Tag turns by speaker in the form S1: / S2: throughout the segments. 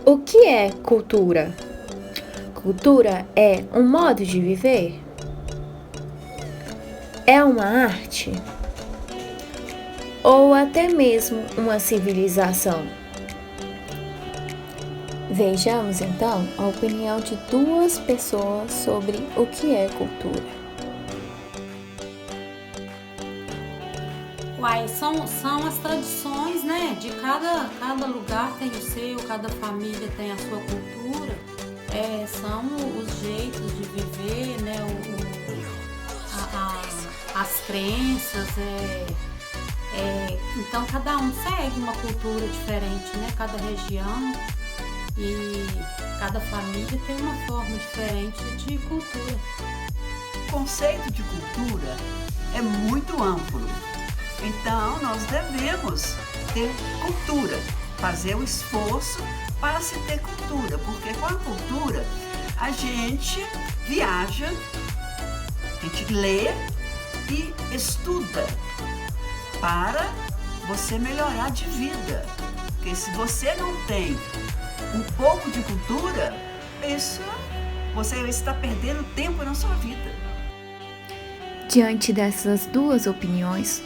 S1: O que é cultura? Cultura é um modo de viver? É uma arte? Ou até mesmo uma civilização? Vejamos então a opinião de duas pessoas sobre o que é cultura.
S2: São as tradições, né? De cada lugar tem o seu, cada família tem a sua cultura. São os jeitos de viver, né? As crenças. Então cada um segue uma cultura diferente, né? Cada região e cada família tem uma forma diferente de cultura.
S3: O conceito de cultura é muito amplo. Então, nós devemos ter cultura, fazer o esforço para se ter cultura, porque com a cultura a gente viaja, a gente lê e estuda para você melhorar de vida. Porque se você não tem um pouco de cultura, você está perdendo tempo na sua vida.
S1: Diante dessas duas opiniões,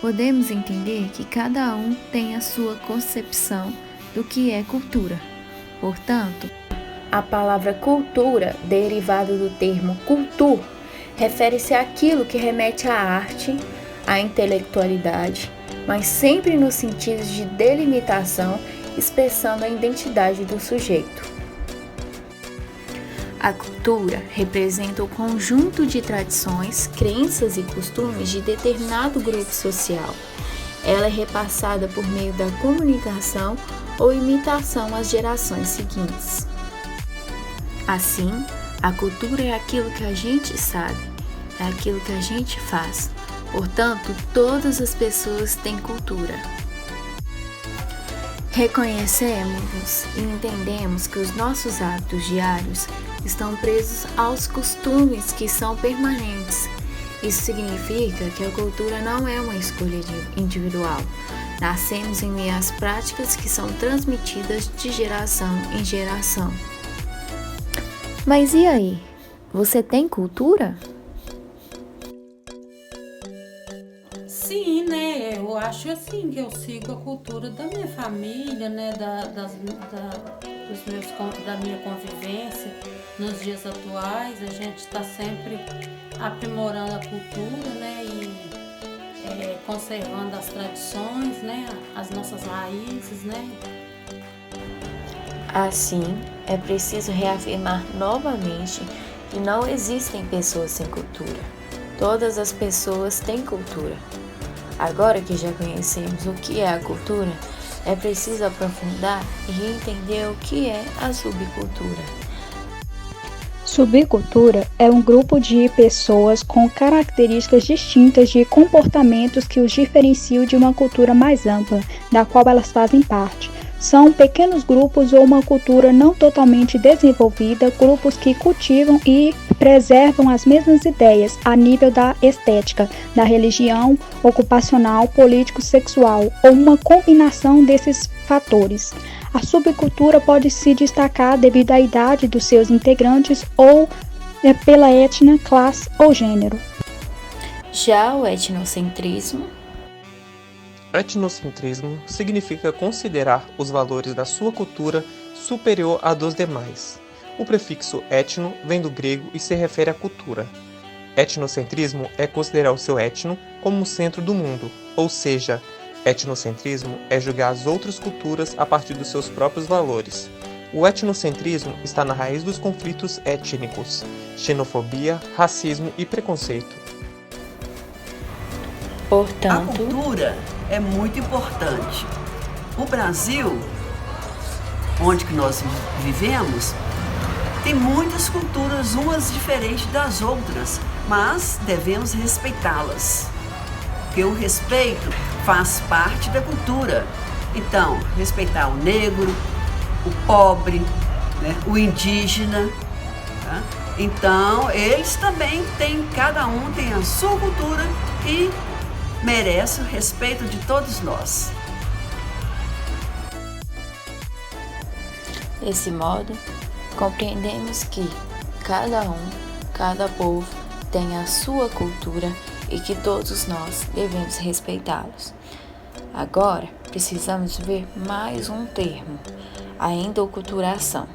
S1: podemos entender que cada um tem a sua concepção do que é cultura. Portanto, a palavra cultura, derivada do termo cultur, refere-se àquilo que remete à arte, à intelectualidade, mas sempre no sentido de delimitação, expressando a identidade do sujeito. A cultura representa o conjunto de tradições, crenças e costumes de determinado grupo social. Ela é repassada por meio da comunicação ou imitação às gerações seguintes. Assim, a cultura é aquilo que a gente sabe, é aquilo que a gente faz. Portanto, todas as pessoas têm cultura. Reconhecemos e entendemos que os nossos hábitos diários estão presos aos costumes que são permanentes. Isso significa que a cultura não é uma escolha individual. Nascemos em meio às práticas que são transmitidas de geração em geração. Mas e aí? Você tem cultura?
S2: Sim, né? Eu acho assim que eu sigo a cultura da minha família, né? Da minha convivência nos dias atuais. A gente está sempre aprimorando a cultura, né? E conservando as tradições, né? As nossas raízes, né?
S1: Assim, é preciso reafirmar novamente que não existem pessoas sem cultura. Todas as pessoas têm cultura. Agora que já conhecemos o que é a cultura, é preciso aprofundar e entender o que é a subcultura.
S4: Subcultura é um grupo de pessoas com características distintas de comportamentos que os diferenciam de uma cultura mais ampla, da qual elas fazem parte. São pequenos grupos ou uma cultura não totalmente desenvolvida, grupos que cultivam e preservam as mesmas ideias a nível da estética, da religião, ocupacional, político-sexual ou uma combinação desses fatores. A subcultura pode se destacar devido à idade dos seus integrantes ou pela etnia, classe ou gênero.
S1: Já o etnocentrismo.
S5: Etnocentrismo significa considerar os valores da sua cultura superior à dos demais. O prefixo etno vem do grego e se refere à cultura. Etnocentrismo é considerar o seu etno como o centro do mundo, ou seja, etnocentrismo é julgar as outras culturas a partir dos seus próprios valores. O etnocentrismo está na raiz dos conflitos étnicos, xenofobia, racismo e preconceito.
S3: A cultura é muito importante. O Brasil, onde que nós vivemos, tem muitas culturas, umas diferentes das outras, mas devemos respeitá-las. Porque o respeito faz parte da cultura. Então, respeitar o negro, o pobre, né, o indígena. Tá? Então, eles também têm, cada um tem a sua cultura e merece o respeito de todos nós.
S1: Desse modo, compreendemos que cada povo tem a sua cultura e que todos nós devemos respeitá-los. Agora, precisamos ver mais um termo, a endoculturação.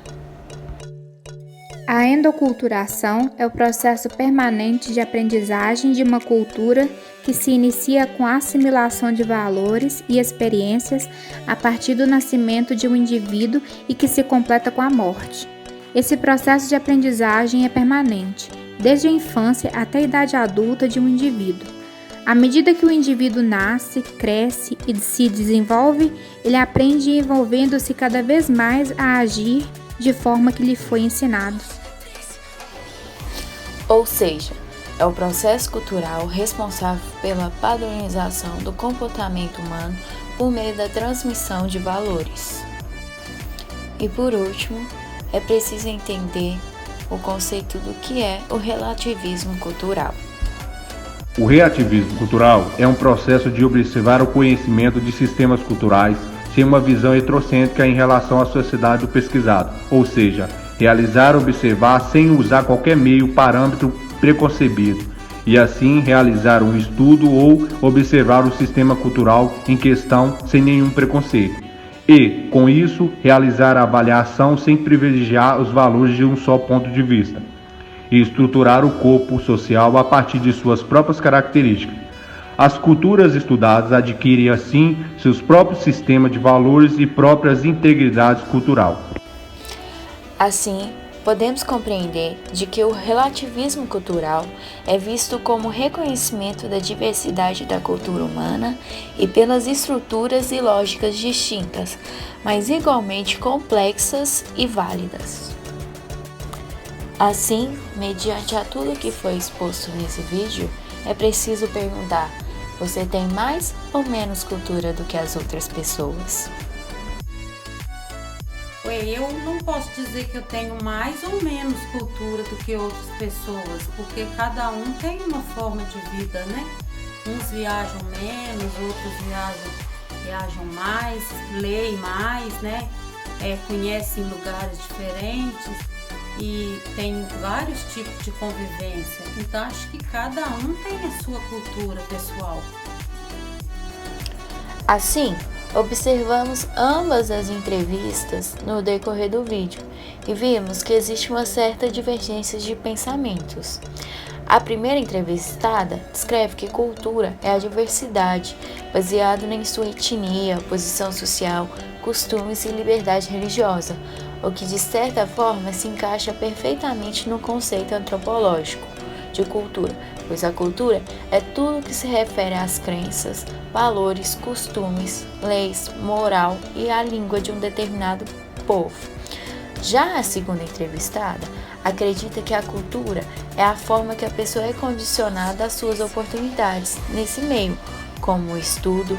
S4: A endoculturação é o processo permanente de aprendizagem de uma cultura que se inicia com a assimilação de valores e experiências a partir do nascimento de um indivíduo e que se completa com a morte. Esse processo de aprendizagem é permanente, desde a infância até a idade adulta de um indivíduo. À medida que o indivíduo nasce, cresce e se desenvolve, ele aprende envolvendo-se cada vez mais a agir de forma que lhe foi ensinado.
S1: Ou seja, é o processo cultural responsável pela padronização do comportamento humano por meio da transmissão de valores. E por último, é preciso entender o conceito do que é o relativismo cultural.
S6: O relativismo cultural é um processo de observar o conhecimento de sistemas culturais sem uma visão heterocêntrica em relação à sociedade do pesquisado, ou seja, realizar, observar sem usar qualquer meio parâmetro preconcebido, e assim realizar um estudo ou observar o sistema cultural em questão sem nenhum preconceito. E, com isso, realizar a avaliação sem privilegiar os valores de um só ponto de vista, e estruturar o corpo social a partir de suas próprias características. As culturas estudadas adquirem, assim, seus próprios sistemas de valores e próprias integridades cultural.
S1: Assim, podemos compreender de que o relativismo cultural é visto como reconhecimento da diversidade da cultura humana e pelas estruturas e lógicas distintas, mas igualmente complexas e válidas. Assim, mediante a tudo que foi exposto nesse vídeo, é preciso perguntar: você tem mais ou menos cultura do que as outras pessoas?
S2: Eu não posso dizer que eu tenho mais ou menos cultura do que outras pessoas, porque cada um tem uma forma de vida, né? Uns viajam menos, outros viajam mais, leem mais, né? Conhecem lugares diferentes e tem vários tipos de convivência. Então, acho que cada um tem a sua cultura pessoal.
S1: Assim, observamos ambas as entrevistas no decorrer do vídeo e vimos que existe uma certa divergência de pensamentos. A primeira entrevistada descreve que cultura é a diversidade, baseada em sua etnia, posição social, costumes e liberdade religiosa, o que de certa forma se encaixa perfeitamente no conceito antropológico de cultura, pois a cultura é tudo que se refere às crenças, valores, costumes, leis, moral e à língua de um determinado povo. Já a segunda entrevistada acredita que a cultura é a forma que a pessoa é condicionada às suas oportunidades nesse meio, como o estudo,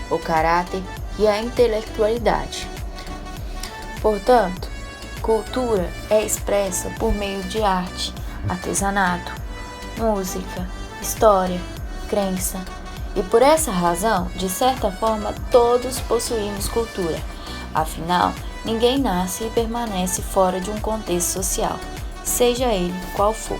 S1: o caráter e a intelectualidade. Portanto, cultura é expressa por meio de arte, artesanato, música, história, crença. E por essa razão, de certa forma, todos possuímos cultura. Afinal, ninguém nasce e permanece fora de um contexto social, seja ele qual for.